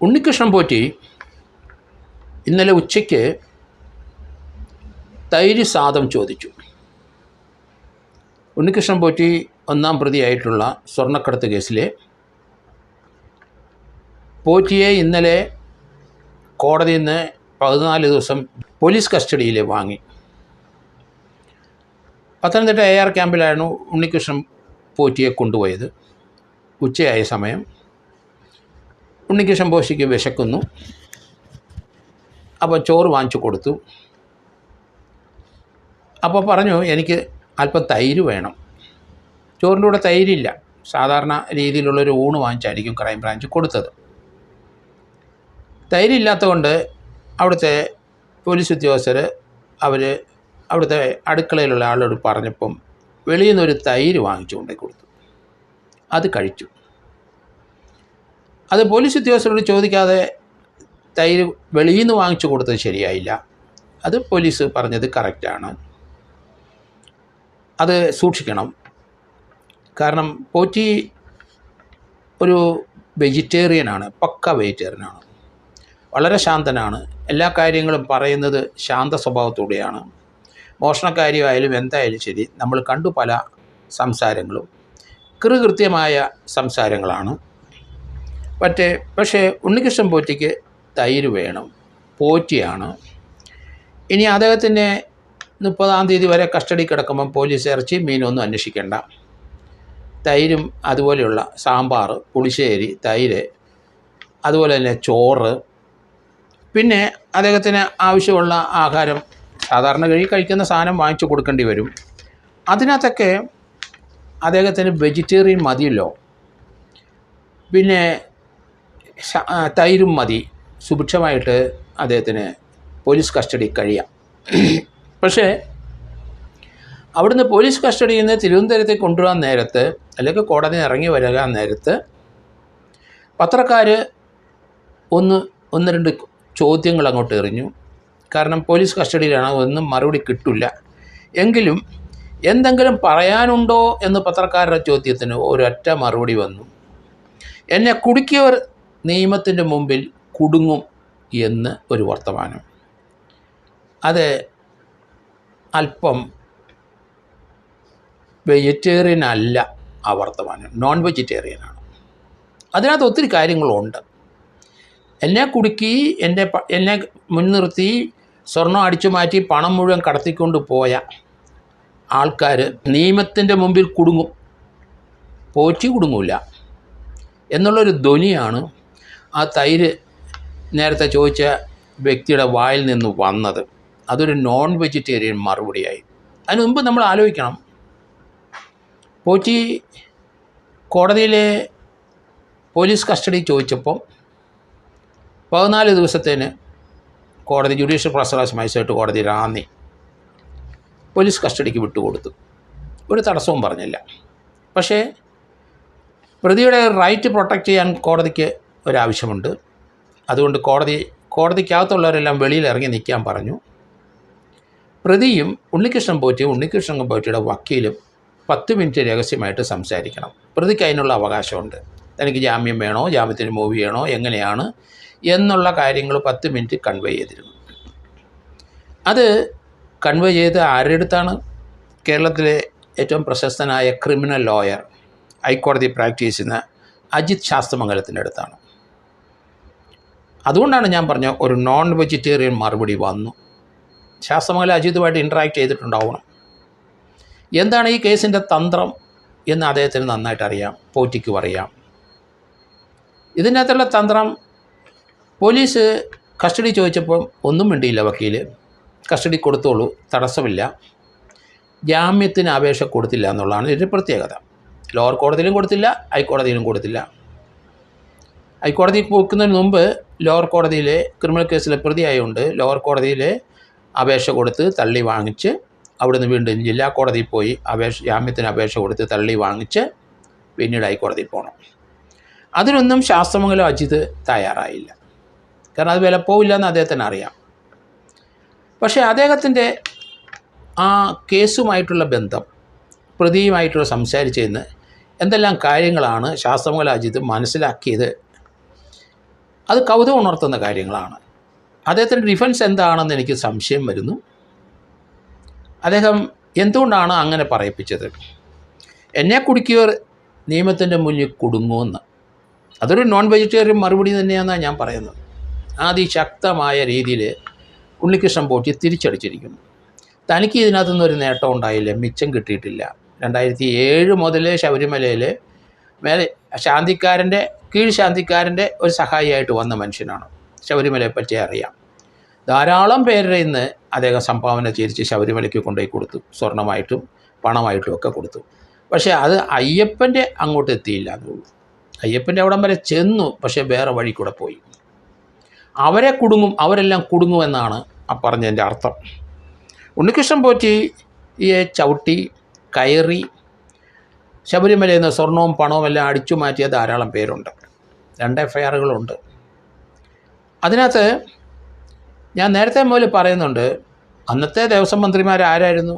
ഉണ്ണികൃഷ്ണൻ പോറ്റി ഇന്നലെ ഉച്ചയ്ക്ക് തൈര് സാദം ചോദിച്ചു. ഉണ്ണികൃഷ്ണൻ പോറ്റി ഒന്നാം പ്രതിയായിട്ടുള്ള സ്വർണ്ണക്കടത്ത് കേസിലെ പോറ്റിയെ ഇന്നലെ കോടതിയിൽ നിന്ന് 14 ദിവസം പോലീസ് കസ്റ്റഡിയിൽ വാങ്ങി. പത്തനംതിട്ട AR ക്യാമ്പിലായിരുന്നു ഉണ്ണികൃഷ്ണൻ പോറ്റിയെ കൊണ്ടുപോയത്. ഉച്ചയായ സമയം ഉണ്ണികൃഷ്ണൻ പോറ്റിക്ക് വിശക്കുന്നു. അപ്പോൾ ചോറ് വാങ്ങിച്ചു കൊടുത്തു. അപ്പോൾ പറഞ്ഞു, എനിക്ക് അല്പം തൈര് വേണം. ചോറിൻ്റെ കൂടെ തൈരില്ല. സാധാരണ രീതിയിലുള്ളൊരു ഊണ് വാങ്ങിച്ചായിരിക്കും ക്രൈം ബ്രാഞ്ച് കൊടുത്തത്. തൈരില്ലാത്തതുകൊണ്ട് അവിടുത്തെ പോലീസ് ഉദ്യോഗസ്ഥർ അവിടുത്തെ അടുക്കളയിലുള്ള ആളോട് പറഞ്ഞപ്പം വെളിയിൽ നിന്നൊരു തൈര് വാങ്ങിച്ചു കൊണ്ടേ കൊടുത്തു. അത് കഴിച്ചു. അത് പോലീസ് ഉദ്യോഗസ്ഥരോട് ചോദിക്കാതെ തൈര് വെളിയിൽ നിന്ന് വാങ്ങിച്ചു കൊടുത്തത് ശരിയായില്ല. അത് പോലീസ് പറഞ്ഞത് കറക്റ്റാണ്. അത് സൂക്ഷിക്കണം. കാരണം പോറ്റി ഒരു വെജിറ്റേറിയനാണ്, പക്ക വെജിറ്റേറിയനാണ്. വളരെ ശാന്തനാണ്. എല്ലാ കാര്യങ്ങളും പറയുന്നത് ശാന്ത സ്വഭാവത്തോടെയാണ്. മോഷണക്കാരിയായാലും എന്തായാലും ശരി, നമ്മൾ കണ്ടു പല സംസാരങ്ങളും കൃത്യമായ സംസാരങ്ങളാണ്. പക്ഷേ ഉണ്ണികൃഷ്ണൻ പോറ്റിക്ക് തൈര് വേണം. പോറ്റിയാണ്. ഇനി അദ്ദേഹത്തിൻ്റെ 30-ാം തീയതി വരെ കസ്റ്റഡി കിടക്കുമ്പം പോലീസ് ഇറച്ചി മീനൊന്നും അന്വേഷിക്കേണ്ട. തൈരും അതുപോലെയുള്ള സാമ്പാർ, പുളിശ്ശേരി, തൈര്, അതുപോലെ തന്നെ ചോറ്, പിന്നെ അദ്ദേഹത്തിന് ആവശ്യമുള്ള ആഹാരം സാധാരണ കഴിക്കുന്ന സാധനം വാങ്ങിച്ചു കൊടുക്കേണ്ടി വരും. അതിനകത്തൊക്കെ അദ്ദേഹത്തിന് വെജിറ്റേറിയൻ മതിയല്ലോ. പിന്നെ തൈരും മതി. സുഭിക്ഷമായിട്ട് അദ്ദേഹത്തിന് പോലീസ് കസ്റ്റഡി കഴിയാം. പക്ഷേ അവിടുന്ന് പോലീസ് കസ്റ്റഡിയിൽ നിന്ന് തിരുവനന്തപുരത്തേക്ക് കൊണ്ടുവരാൻ നേരത്ത്, അല്ലെങ്കിൽ കോടതിയിൽ ഇറങ്ങി വരാൻ നേരത്ത് പത്രക്കാർ ഒന്ന് രണ്ട് ചോദ്യങ്ങൾ അങ്ങോട്ട് എറിഞ്ഞു. കാരണം പോലീസ് കസ്റ്റഡിയിലാണ്, ഒന്നും മറുപടി കിട്ടില്ല. എങ്കിലും എന്തെങ്കിലും പറയാനുണ്ടോ എന്ന് പത്രക്കാരുടെ ചോദ്യത്തിന് ഒരൊറ്റ മറുപടി വന്നു. എന്നെ കുടുക്കിയവർ നിയമത്തിൻ്റെ മുമ്പിൽ കുടുങ്ങും എന്ന് ഒരു വർത്തമാനം. അത് അല്പം വെജിറ്റേറിയൻ അല്ല ആ വർത്തമാനം, നോൺ വെജിറ്റേറിയനാണ്. അതിനകത്ത് ഒത്തിരി കാര്യങ്ങളുണ്ട്. എന്നെ കുടുക്കി, എന്നെ മുൻനിർത്തി സ്വർണം അടിച്ചു മാറ്റി പണം മുഴുവൻ കടത്തിക്കൊണ്ട് പോയ ആൾക്കാർ നിയമത്തിൻ്റെ മുമ്പിൽ കുടുങ്ങും, പോറ്റി കുടുങ്ങില്ല എന്നുള്ളൊരു ധ്വനിയാണ് ആ തൈര് നേരത്തെ ചോദിച്ച വ്യക്തിയുടെ വായിൽ നിന്ന് വന്നത്. അതൊരു നോൺ വെജിറ്റേറിയൻ മറുപടിയായി. അതിന് മുമ്പ് നമ്മൾ ആലോചിക്കണം, പോറ്റി കോടതിയിലെ പോലീസ് കസ്റ്റഡി ചോദിച്ചപ്പം 14 ദിവസത്തേന് കോടതി ജുഡീഷ്യൽ പ്രൊസീജിയേഴ്സ് മജിസ്ട്രേറ്റ് കോടതി റാന്നി പോലീസ് കസ്റ്റഡിക്ക് വിട്ടുകൊടുത്തു. ഒരു തടസ്സവും പറഞ്ഞില്ല. പക്ഷേ പ്രതിയുടെ റൈറ്റ് പ്രൊട്ടക്റ്റ് ചെയ്യാൻ കോടതിക്ക് ഒരാവശ്യമുണ്ട്. അതുകൊണ്ട് കോടതിക്കകത്തുള്ളവരെല്ലാം വെളിയിൽ ഇറങ്ങി നിൽക്കാൻ പറഞ്ഞു. പ്രതിയും ഉണ്ണികൃഷ്ണൻ പോറ്റിയുടെ വക്കീലും 10 മിനിറ്റ് രഹസ്യമായിട്ട് സംസാരിക്കണം. പ്രതിക്ക് അതിനുള്ള അവകാശമുണ്ട്. തനിക്ക് ജാമ്യം വേണോ, ജാമ്യത്തിന് മൂവ് ചെയ്യണോ, എങ്ങനെയാണ് എന്നുള്ള കാര്യങ്ങൾ 10 മിനിറ്റ് കൺവേ ചെയ്തിരുന്നു. അത് കൺവേ ചെയ്ത് ആരുടെ അടുത്താണ്? കേരളത്തിലെ ഏറ്റവും പ്രശസ്തനായ ക്രിമിനൽ ലോയർ, ഹൈക്കോടതി പ്രാക്ടീസ് ചെയ്യുന്ന അജിത് ശാസ്ത്രമംഗലത്തിൻ്റെ അടുത്താണ്. അതുകൊണ്ടാണ് ഞാൻ പറഞ്ഞ ഒരു നോൺ വെജിറ്റേറിയൻ മറുപടി വന്നു. ശാസ്ത്രമംഗലം അജിതുമായിട്ട് ഇൻട്രാക്ട് ചെയ്തിട്ടുണ്ടാവണം. എന്താണ് ഈ കേസിൻ്റെ തന്ത്രം എന്ന് അദ്ദേഹത്തിന് നന്നായിട്ട് അറിയാം, പോറ്റിക്കും അറിയാം. ഇതിനകത്തുള്ള തന്ത്രം, പോലീസ് കസ്റ്റഡി ചോദിച്ചപ്പോൾ ഒന്നും മിണ്ടിയില്ല വക്കീൽ. കസ്റ്റഡി കൊടുത്തോളൂ, തടസ്സമില്ല. ജാമ്യത്തിന് അപേക്ഷ കൊടുത്തില്ല എന്നുള്ളതാണ് ഇതിൻ്റെ പ്രത്യേകത. ലോവർ കോടതിയിലും കൊടുത്തില്ല, ഹൈക്കോടതിയിലും കൊടുത്തില്ല. ഹൈക്കോടതി പോക്കുന്നതിന് മുമ്പ് ലോവർ കോടതിയിലെ ക്രിമിനൽ കേസിലെ പ്രതിയായതുകൊണ്ട് ലോവർ കോടതിയിൽ അപേക്ഷ കൊടുത്ത് തള്ളി വാങ്ങിച്ച്, അവിടുന്ന് വീണ്ടും ജില്ലാ കോടതിയിൽ പോയി ജാമ്യത്തിന് അപേക്ഷ കൊടുത്ത് തള്ളി വാങ്ങിച്ച് പിന്നീട് ഹൈക്കോടതിയിൽ പോകണം. അതിനൊന്നും ശാസ്ത്രമംഗലം അജിത് തയ്യാറായില്ല. കാരണം അത് വിലപ്പോവില്ല എന്ന് അദ്ദേഹത്തിന് അറിയാം. പക്ഷേ അദ്ദേഹത്തിൻ്റെ ആ കേസുമായിട്ടുള്ള ബന്ധം, പ്രതിയുമായിട്ടുള്ള സംസാരിച്ചതിന് എന്തെല്ലാം കാര്യങ്ങളാണ് ശാസ്ത്രമംഗലം അജിത് മനസ്സിലാക്കിയത്, അത് കൗതുകം ഉണർത്തുന്ന കാര്യങ്ങളാണ്. അദ്ദേഹത്തിൻ്റെ ഡിഫൻസ് എന്താണെന്ന് എനിക്ക് സംശയം വരുന്നു. അദ്ദേഹം എന്തുകൊണ്ടാണ് അങ്ങനെ പറയിപ്പിച്ചത്? എന്നെ കുടുക്കിയവർ നിയമത്തിൻ്റെ മുന്നിൽ കുടുങ്ങുമെന്ന്. അതൊരു നോൺ വെജിറ്റേറിയൻ മറുപടി തന്നെയാണെന്നാണ് ഞാൻ പറയുന്നത്. അതിശക്തമായ രീതിയിൽ ഉണ്ണികൃഷ്ണൻ പോറ്റി തിരിച്ചടിച്ചിരിക്കുന്നു. തനിക്ക് ഇതിനകത്തുനിന്ന് ഒരു നേട്ടം ഉണ്ടായില്ല, മിച്ചം കിട്ടിയിട്ടില്ല. 2007 മുതൽ ശബരിമലയിൽ കീഴ് ശാന്തിക്കാരൻ്റെ ഒരു സഹായിയായിട്ട് വന്ന മനുഷ്യനാണ്. ശബരിമലയെ പറ്റി അറിയാം. ധാരാളം പേരുടെ ഇന്ന് അദ്ദേഹം സംഭാവന തിരിച്ച് ശബരിമലയ്ക്ക് കൊണ്ടുപോയി കൊടുത്തു. സ്വർണമായിട്ടും പണമായിട്ടും ഒക്കെ കൊടുത്തു. പക്ഷേ അത് അയ്യപ്പൻ്റെ അങ്ങോട്ട് എത്തിയില്ല എന്നുള്ളൂ. അയ്യപ്പൻ്റെ അവിടം വരെ ചെന്നു, പക്ഷേ വേറെ വഴി കൂടെ പോയി. അവരെല്ലാം കുടുങ്ങുമെന്നാണ് ആ പറഞ്ഞതിൻ്റെ അർത്ഥം. ഉണ്ണികൃഷ്ണൻ പോറ്റിയെ ചവിട്ടി കയറി ശബരിമലയിൽ നിന്ന് സ്വർണവും പണവും എല്ലാം അടിച്ചു മാറ്റിയ ധാരാളം പേരുണ്ട്. 2 എഫ്ഐആറുകളുണ്ട്. അതിനകത്ത് ഞാൻ നേരത്തെ മുതൽ പറയുന്നുണ്ട്, അന്നത്തെ ദേവസ്വം മന്ത്രിമാരാരായിരുന്നു?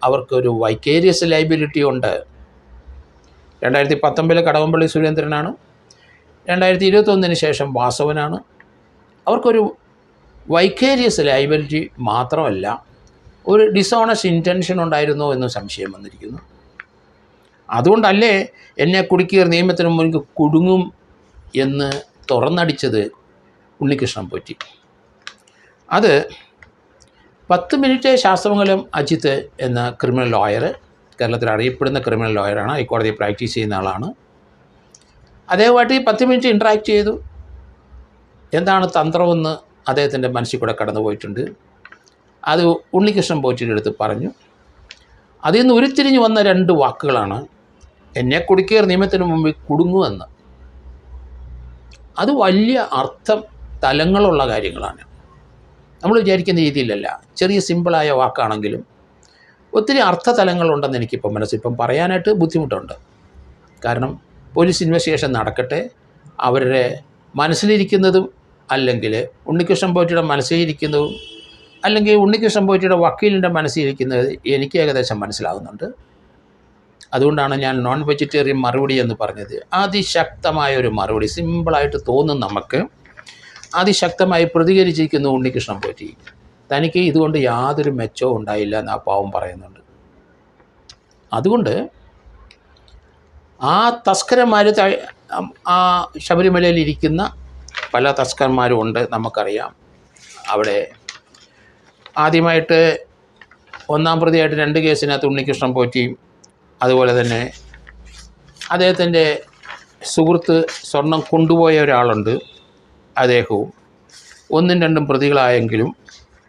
അവർക്കൊരു വൈക്കേരിയസ് ലൈബിലിറ്റി ഉണ്ട്. 2019 കടകംപള്ളി സുരേന്ദ്രനാണ്, 2021 ശേഷം വാസവനാണ്. അവർക്കൊരു വൈക്കേരിയസ് ലൈബിലിറ്റി മാത്രമല്ല, ഒരു ഡിസോണസ്റ്റ് ഇൻറ്റൻഷൻ ഉണ്ടായിരുന്നോ എന്ന് സംശയം വന്നിരിക്കുന്നു. അതുകൊണ്ടല്ലേ എന്നെ കുടുക്കിയർ നിയമത്തിന് മുൻപ് കുടുങ്ങും എന്ന് തുറന്നടിച്ചത് ഉണ്ണികൃഷ്ണൻ പോറ്റി. അത് 10 മിനിറ്റ് ശാസ്ത്രമംഗലം അജിത്ത് എന്ന ക്രിമിനൽ ലോയർ, കേരളത്തിൽ അറിയപ്പെടുന്ന ക്രിമിനൽ ലോയറാണ്, ഹൈക്കോടതിയിൽ പ്രാക്ടീസ് ചെയ്യുന്ന ആളാണ്. അദ്ദേഹമായിട്ട് 10 മിനിറ്റ് ഇൻട്രാക്ട് ചെയ്തു. എന്താണ് തന്ത്രമെന്ന് അദ്ദേഹത്തിൻ്റെ മനസ്സിൽ കൂടെ കടന്നു പോയിട്ടുണ്ട്. അത് ഉണ്ണികൃഷ്ണൻ പോറ്റിയുടെ അടുത്ത് പറഞ്ഞു. അതിൽ നിന്ന് ഉരുത്തിരിഞ്ഞ് വന്ന 2 വാക്കുകളാണ് എന്നെ കുടുക്കിയർ നിയമത്തിന് മുമ്പിൽ കുടുങ്ങുമെന്ന്. അത് വലിയ അർത്ഥം തലങ്ങളുള്ള കാര്യങ്ങളാണ്. നമ്മൾ വിചാരിക്കുന്ന രീതിയിലല്ല. ചെറിയ സിമ്പിളായ വാക്കാണെങ്കിലും ഒത്തിരി അർത്ഥതലങ്ങളുണ്ടെന്ന് എനിക്കിപ്പം ഇപ്പം പറയാനായിട്ട് ബുദ്ധിമുട്ടുണ്ട്. കാരണം പോലീസ് ഇൻവെസ്റ്റിഗേഷൻ നടക്കട്ടെ, അവരുടെ മനസ്സിലിരിക്കുന്നതും അല്ലെങ്കിൽ ഉണ്ണികൃഷ്ണൻ പോറ്റിയുടെ മനസ്സിലിരിക്കുന്നതും അല്ലെങ്കിൽ ഉണ്ണികൃഷ്ണൻ പോറ്റിയുടെ വക്കീലിൻ്റെ മനസ്സിലിരിക്കുന്നത് എനിക്ക് ഏകദേശം മനസ്സിലാകുന്നുണ്ട്. അതുകൊണ്ടാണ് ഞാൻ നോൺ വെജിറ്റേറിയൻ മറുപടി എന്ന് പറഞ്ഞത്. അതിശക്തമായൊരു മറുപടി, സിമ്പിളായിട്ട് തോന്നും നമുക്ക്. അതിശക്തമായി പ്രതികരിച്ചിരിക്കുന്നു ഉണ്ണികൃഷ്ണൻ പോറ്റി. തനിക്ക് ഇതുകൊണ്ട് യാതൊരു മെച്ചവും ഉണ്ടായില്ല എന്ന് ആ പാവം പറയുന്നുണ്ട്. അതുകൊണ്ട് ആ തസ്കരന്മാർ, ആ ശബരിമലയിലിരിക്കുന്ന പല തസ്കരന്മാരും ഉണ്ട്, നമുക്കറിയാം. അവിടെ ആദ്യമായിട്ട് 1-ാം പ്രതിയായിട്ട് 2 കേസിനകത്ത് ഉണ്ണികൃഷ്ണൻ പോറ്റിയും അതുപോലെ തന്നെ അദ്ദേഹത്തിൻ്റെ സുഹൃത്ത് സ്വർണം കൊണ്ടുപോയ ഒരാളുണ്ട്, അദ്ദേഹവും 1ഉം 2ഉം പ്രതികളായെങ്കിലും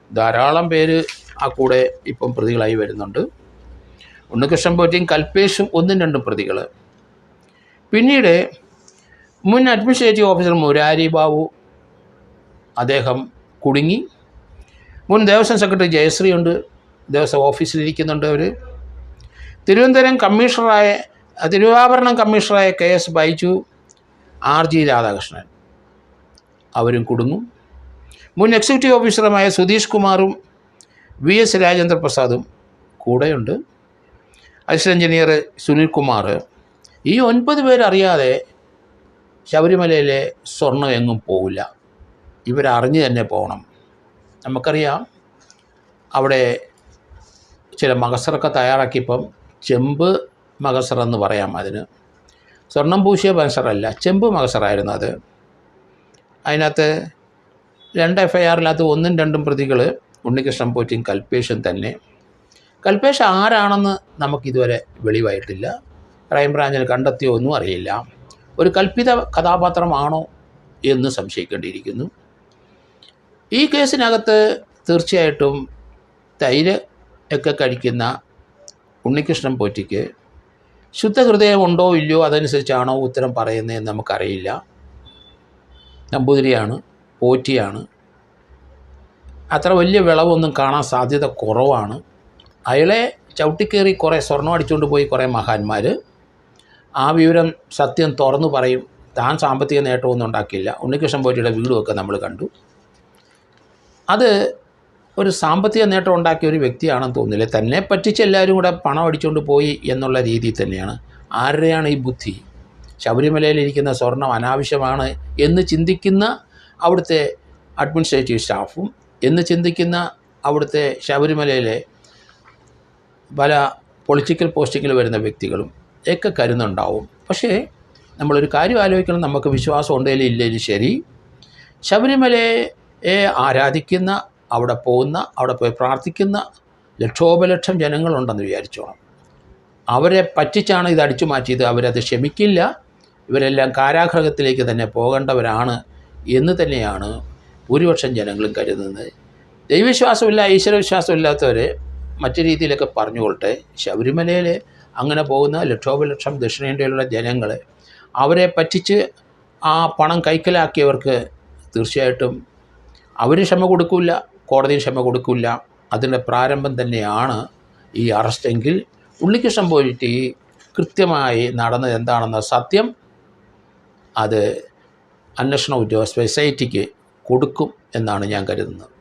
ധാരാളം പേര് ആ കൂടെ ഇപ്പം പ്രതികളായി വരുന്നുണ്ട്. ഉണ്ണികൃഷ്ണൻ പോറ്റിയും കൽപേഷും 1ഉം 2ഉം പ്രതികൾ. പിന്നീട് മുൻ അഡ്മിനിസ്ട്രേറ്റീവ് ഓഫീസർ മുരാരി ബാബു, അദ്ദേഹം കുടുങ്ങി. മുൻ ദേവസ്വം സെക്രട്ടറി ജയശ്രീ ഉണ്ട്, ദേവസ്വം ഓഫീസിലിരിക്കുന്നുണ്ട്. അവർ തിരുവാഭരണം കമ്മീഷണറായ KS ബൈജു, RG രാധാകൃഷ്ണൻ, അവരും കുടുങ്ങും. മുൻ എക്സിക്യൂട്ടീവ് ഓഫീസറുമായ സുധീഷ് കുമാറും VS രാജേന്ദ്ര പ്രസാദും കൂടെയുണ്ട്. Assistant engineer Sunil Kumar. ഈ 9 പേരറിയാതെ ശബരിമലയിലെ സ്വർണ്ണം എങ്ങും പോവില്ല. ഇവരറിഞ്ഞ് തന്നെ പോകണം. നമുക്കറിയാം, അവിടെ ചില മകസറൊക്കെ തയ്യാറാക്കിയപ്പം ചെമ്പ് മകസറ എന്ന് പറയാം അതിന്. സ്വർണം പൂശിയ മകസറല്ല, ചെമ്പ് മകസറായിരുന്നു അത്. അതിനകത്ത് 2 എഫ്ഐആറിനകത്ത് 1ഉം 2ഉം പ്രതികൾ ഉണ്ണികൃഷ്ണൻ പോറ്റിയും കൽപേഷും തന്നെ. കൽപേഷ് ആരാണെന്ന് നമുക്കിതുവരെ വെളിവായിട്ടില്ല. ക്രൈംബ്രാഞ്ചിന് കണ്ടെത്തിയോ ഒന്നും അറിയില്ല. ഒരു കൽപ്പിത കഥാപാത്രമാണോ എന്ന് സംശയിക്കേണ്ടിയിരിക്കുന്നു. ഈ കേസിനകത്ത് തീർച്ചയായിട്ടും തൈര് ഒക്കെ കഴിക്കുന്ന ഉണ്ണികൃഷ്ണൻ പോറ്റിക്ക് ശുദ്ധഹൃദയം ഉണ്ടോ ഇല്ലയോ, അതനുസരിച്ചാണോ ഉത്തരം പറയുന്നതെന്ന് നമുക്കറിയില്ല. നമ്പൂതിരിയാണ്, പോറ്റിയാണ്, അത്ര വലിയ വിളവൊന്നും കാണാൻ സാധ്യത കുറവാണ്. അയാളെ ചവിട്ടിക്കേറി കുറേ സ്വർണം അടിച്ചുകൊണ്ട് പോയി കുറേ മഹാന്മാർ. ആ വിവരം സത്യം തുറന്നു പറയും. താൻ സാമ്പത്തിക നേട്ടമൊന്നും ഉണ്ടാക്കിയില്ല. ഉണ്ണികൃഷ്ണൻ പോറ്റിയുടെ വീടുമൊക്കെ നമ്മൾ കണ്ടു. അത് ഒരു സാമ്പത്തിക നേട്ടം ഉണ്ടാക്കിയ ഒരു വ്യക്തിയാണെന്ന് തോന്നുന്നില്ല. തന്നെ പറ്റിച്ച് എല്ലാവരും കൂടെ പണം അടിച്ചുകൊണ്ട് പോയി എന്നുള്ള രീതിയിൽ തന്നെയാണ്. ആരുടെയാണ് ഈ ബുദ്ധി? ശബരിമലയിലിരിക്കുന്ന സ്വർണം അനാവശ്യമാണ് എന്ന് ചിന്തിക്കുന്ന അവിടുത്തെ അഡ്മിനിസ്ട്രേറ്റീവ് സ്റ്റാഫും എന്ന് ചിന്തിക്കുന്ന അവിടുത്തെ ശബരിമലയിലെ പല പൊളിറ്റിക്കൽ പോസ്റ്റിങ്ങിൽ വരുന്ന വ്യക്തികളും ഒക്കെ കരുതുന്നുണ്ടാവും. പക്ഷേ നമ്മളൊരു കാര്യം ആലോചിക്കണം, നമുക്ക് വിശ്വാസം ഉണ്ടെങ്കിലും ഇല്ലെങ്കിലും ശരി, ശബരിമലയെ ആരാധിക്കുന്ന, അവിടെ പോകുന്ന, അവിടെ പോയി പ്രാർത്ഥിക്കുന്ന ലക്ഷോപലക്ഷം ജനങ്ങളുണ്ടെന്ന് വിചാരിച്ചോണം. അവരെ പറ്റിച്ചാണ് ഇത് അടിച്ചു മാറ്റിയത്. അവരത് ക്ഷമിക്കില്ല. ഇവരെല്ലാം കാരാഗൃഹത്തിലേക്ക് തന്നെ പോകേണ്ടവരാണ് എന്ന് തന്നെയാണ് ഭൂരിപക്ഷം ജനങ്ങളും കരുതുന്നത്. ദൈവവിശ്വാസമില്ല, ഈശ്വരവിശ്വാസമില്ലാത്തവർ മറ്റു രീതിയിലൊക്കെ പറഞ്ഞുകൊള്ളട്ടെ. ശബരിമലയിൽ അങ്ങനെ പോകുന്ന ലക്ഷോപലക്ഷം ദക്ഷിണേന്ത്യയിലുള്ള ജനങ്ങൾ, അവരെ പറ്റിച്ച് ആ പണം കൈക്കലാക്കിയവർക്ക് തീർച്ചയായിട്ടും അവർ ക്ഷമ കൊടുക്കില്ല, കോടതിയും ക്ഷമ കൊടുക്കില്ല. അതിൻ്റെ പ്രാരംഭം തന്നെയാണ് ഈ അറസ്റ്റെങ്കിൽ ഉണ്ണികൃഷ്ണൻ പോയിട്ട് കൃത്യമായി നടന്നത് എന്താണെന്ന സത്യം അത് അന്വേഷണ ഉദ്യോഗസ്ഥ സൊസൈറ്റിക്ക് കൊടുക്കും എന്നാണ് ഞാൻ കരുതുന്നത്.